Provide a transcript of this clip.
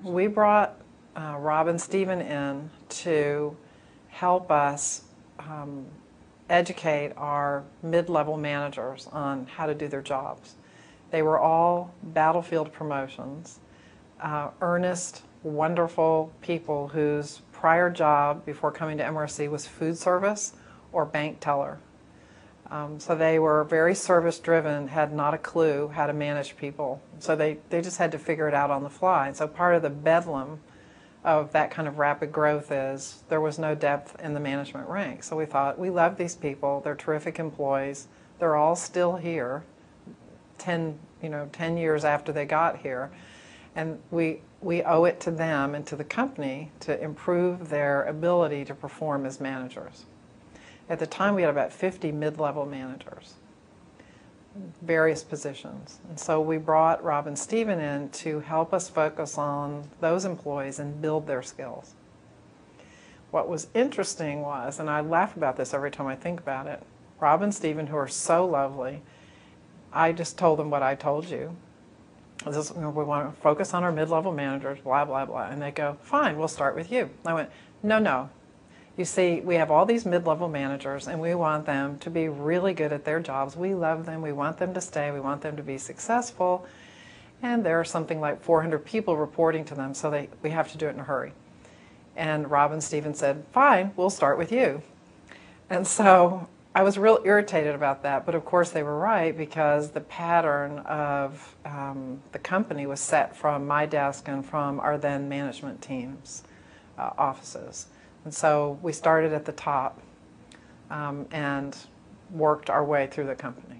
We brought Rob and Stephen in to help us educate our mid-level managers on how to do their jobs. They were all battlefield promotions, earnest, wonderful people whose prior job before coming to MRC was food service or bank teller. So they were very service-driven, had not a clue how to manage people. So they just had to figure it out on the fly. And so part of the bedlam of that kind of rapid growth is there was no depth in the management ranks. So we thought, we love these people. They're terrific employees. They're all still here 10 years after they got here. And we owe it to them and to the company to improve their ability to perform as managers. At the time, we had about 50 mid-level managers, various positions. And so we brought Rob and Stephen in to help us focus on those employees and build their skills. What was interesting was, and I laugh about this every time I think about it, Rob and Stephen, who are so lovely, I just told them what I told you. We want to focus on our mid-level managers, blah, blah, blah. And they go, fine, we'll start with you. I went, no. You see, we have all these mid-level managers, and we want them to be really good at their jobs. We love them. We want them to stay. We want them to be successful. And there are something like 400 people reporting to them, so we have to do it in a hurry. And Rob and Stephen said, fine, we'll start with you. And so I was real irritated about that, but of course they were right, because the pattern of the company was set from my desk and from our then management team's offices. And so we started at the top and worked our way through the company.